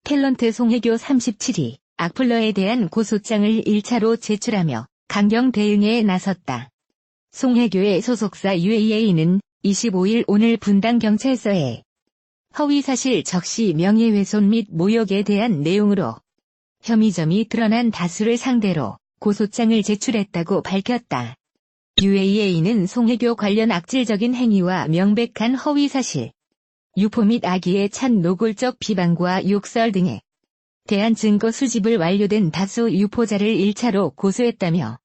탤런트 송혜교 37이 악플러에 대한 고소장을 1차로 제출하며 강경 대응에 나섰다. 송혜교의 소속사 UAA는 25일 오늘 분당경찰서에 허위사실 적시 명예훼손 및 모욕에 대한 내용으로 혐의점이 드러난 다수를 상대로 고소장을 제출했다고 밝혔다. UAA는 송혜교 관련 악질적인 행위와 명백한 허위사실, 유포 및 악의에 찬 노골적 비방과 욕설 등에 대한 증거 수집을 완료된 다수 유포자를 1차로 고소했다며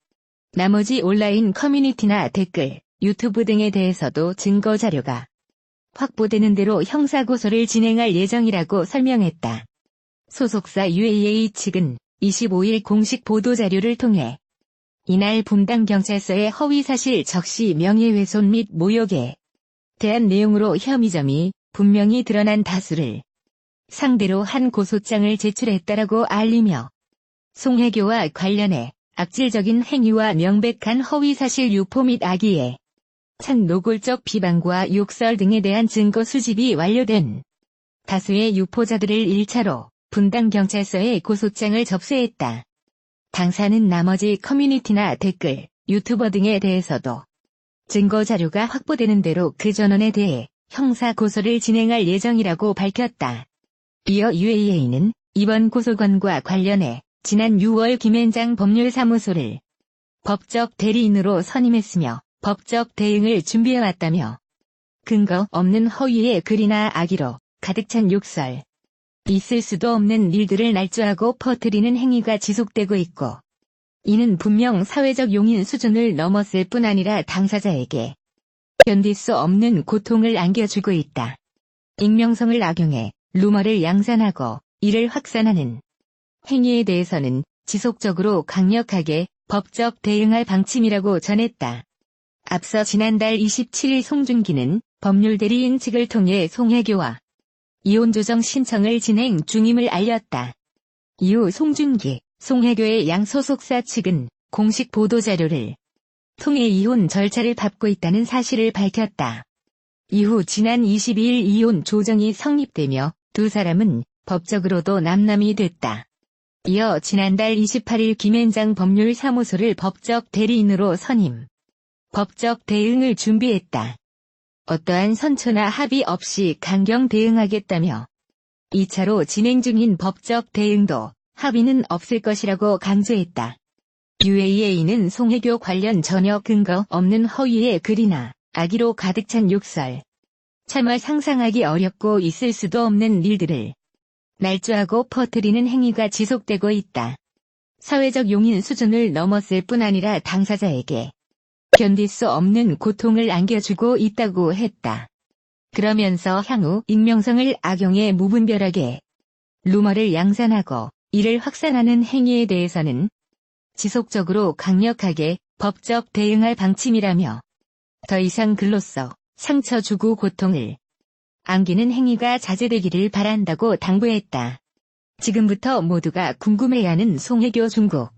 나머지 온라인 커뮤니티나 댓글, 유튜브 등에 대해서도 증거 자료가 확보되는 대로 형사고소를 진행할 예정이라고 설명했다. 소속사 UAA 측은 25일 공식 보도자료를 통해 이날 분당경찰서의 허위사실 적시 명예훼손 및 모욕에 대한 내용으로 혐의점이 분명히 드러난 다수를 상대로 한 고소장을 제출했다라고 알리며 송혜교와 관련해 악질적인 행위와 명백한 허위사실 유포 및 악의에 찬 노골적 비방과 욕설 등에 대한 증거 수집이 완료된 다수의 유포자들을 1차로 분당경찰서에 고소장을 접수했다. 당사는 나머지 커뮤니티나 댓글, 유튜버 등에 대해서도 증거 자료가 확보되는 대로 그 전원에 대해 형사 고소를 진행할 예정이라고 밝혔다. 이어 UAA는 이번 고소건과 관련해 지난 6월 김앤장 법률사무소를 법적 대리인으로 선임했으며 법적 대응을 준비해왔다며 근거 없는 허위의 글이나 악의로 가득 찬 욕설, 있을 수도 없는 일들을 날조하고 퍼뜨리는 행위가 지속되고 있고 이는 분명 사회적 용인 수준을 넘었을 뿐 아니라 당사자에게 견딜 수 없는 고통을 안겨주고 있다. 익명성을 악용해 루머를 양산하고 이를 확산하는 행위에 대해서는 지속적으로 강력하게 법적 대응할 방침이라고 전했다. 앞서 지난달 27일 송중기는 법률대리인 측을 통해 송혜교와 이혼 조정 신청을 진행 중임을 알렸다. 이후 송중기, 송혜교의 양 소속사 측은 공식 보도자료를 통해 이혼 절차를 밟고 있다는 사실을 밝혔다. 이후 지난 22일 이혼 조정이 성립되며 두 사람은 법적으로도 남남이 됐다. 이어 지난달 28일 김앤장 법률사무소를 법적 대리인으로 선임, 법적 대응을 준비했다. 어떠한 선처나 합의 없이 강경 대응하겠다며 2차로 진행 중인 법적 대응도 합의는 없을 것이라고 강조했다. UAA는 송혜교 관련 전혀 근거 없는 허위의 글이나 악의로 가득 찬 욕설, 차마 상상하기 어렵고 있을 수도 없는 일들을 날조하고 퍼뜨리는 행위가 지속되고 있다. 사회적 용인 수준을 넘었을 뿐 아니라 당사자에게 견딜 수 없는 고통을 안겨주고 있다고 했다. 그러면서 향후 익명성을 악용해 무분별하게 루머를 양산하고 이를 확산하는 행위에 대해서는 지속적으로 강력하게 법적 대응할 방침이라며 더 이상 글로써 상처 주고 고통을 안기는 행위가 자제되기를 바란다고 당부했다. 지금부터 모두가 궁금해하는 송혜교 중국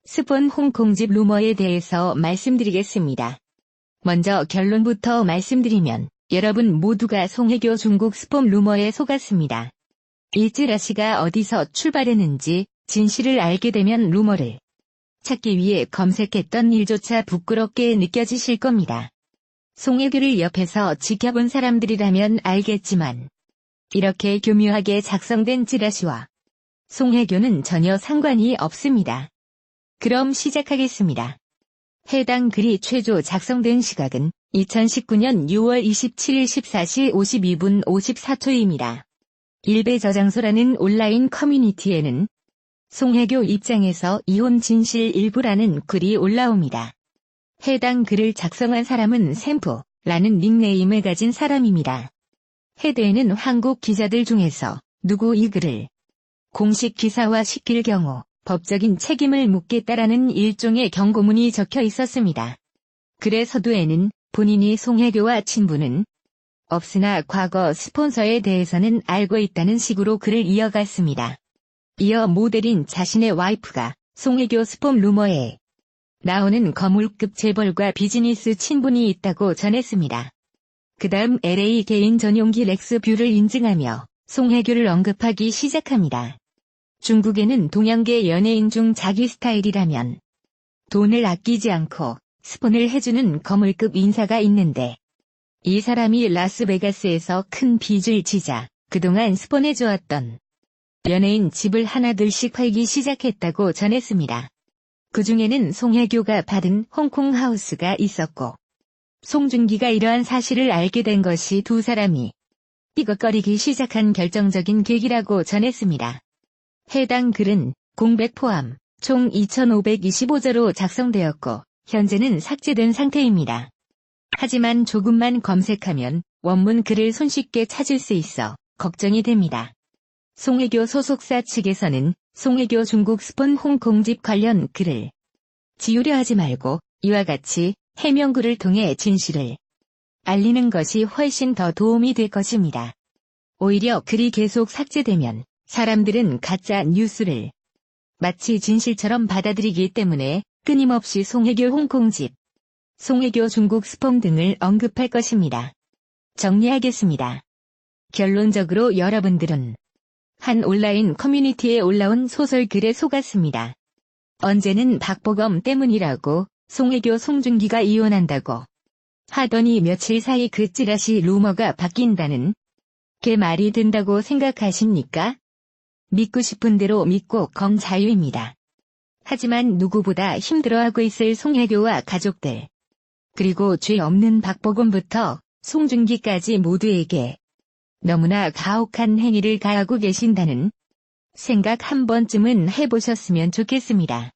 스폰 홍콩집 루머에 대해서 말씀드리겠습니다. 먼저 결론부터 말씀드리면 여러분 모두가 송혜교 중국 스폰 루머에 속았습니다. 이쯔라씨가 어디서 출발했는지 진실을 알게 되면 루머를 찾기 위해 검색했던 일조차 부끄럽게 느껴지실 겁니다. 송혜교를 옆에서 지켜본 사람들이라면 알겠지만 이렇게 교묘하게 작성된 찌라시와 송혜교는 전혀 상관이 없습니다. 그럼 시작하겠습니다. 해당 글이 최초 작성된 시각은 2019년 6월 27일 14시 52분 54초입니다. 일베 저장소라는 온라인 커뮤니티에는 송혜교 입장에서 이혼 진실 일부라는 글이 올라옵니다. 해당 글을 작성한 사람은 샘프라는 닉네임을 가진 사람입니다. 해대에는 한국 기자들 중에서 누구 이 글을 공식 기사화 시킬 경우 법적인 책임을 묻겠다라는 일종의 경고문이 적혀 있었습니다. 글의 서두에는 본인이 송혜교와 친분은 없으나 과거 스폰서에 대해서는 알고 있다는 식으로 글을 이어갔습니다. 이어 모델인 자신의 와이프가 송혜교 스폰 루머에 나오는 거물급 재벌과 비즈니스 친분이 있다고 전했습니다. 그 다음 LA 개인 전용기 렉스뷰를 인증하며 송혜교를 언급하기 시작합니다. 중국에는 동양계 연예인 중 자기 스타일이라면 돈을 아끼지 않고 스폰을 해주는 거물급 인사가 있는데 이 사람이 라스베가스에서 큰 빚을 지자 그동안 스폰해주었던 연예인 집을 하나둘씩 팔기 시작했다고 전했습니다. 그 중에는 송혜교가 받은 홍콩 하우스가 있었고 송중기가 이러한 사실을 알게 된 것이 두 사람이 삐걱거리기 시작한 결정적인 계기라고 전했습니다. 해당 글은 공백 포함 총 2525자로 작성되었고 현재는 삭제된 상태입니다. 하지만 조금만 검색하면 원문 글을 손쉽게 찾을 수 있어 걱정이 됩니다. 송혜교 소속사 측에서는 송혜교 중국 스폰 홍콩집 관련 글을 지우려 하지 말고 이와 같이 해명글을 통해 진실을 알리는 것이 훨씬 더 도움이 될 것입니다. 오히려 글이 계속 삭제되면 사람들은 가짜 뉴스를 마치 진실처럼 받아들이기 때문에 끊임없이 송혜교 홍콩집, 송혜교 중국 스폰 등을 언급할 것입니다. 정리하겠습니다. 결론적으로 여러분들은 한 온라인 커뮤니티에 올라온 소설 글에 속았습니다. 언제는 박보검 때문이라고 송혜교 송중기가 이혼한다고 하더니 며칠 사이 그 찌라시 루머가 바뀐다는 게 말이 된다고 생각하십니까? 믿고 싶은 대로 믿고 건 자유입니다. 하지만 누구보다 힘들어하고 있을 송혜교와 가족들, 그리고 죄 없는 박보검부터 송중기까지 모두에게 너무나 가혹한 행위를 가하고 계신다는 생각 한 번쯤은 해보셨으면 좋겠습니다.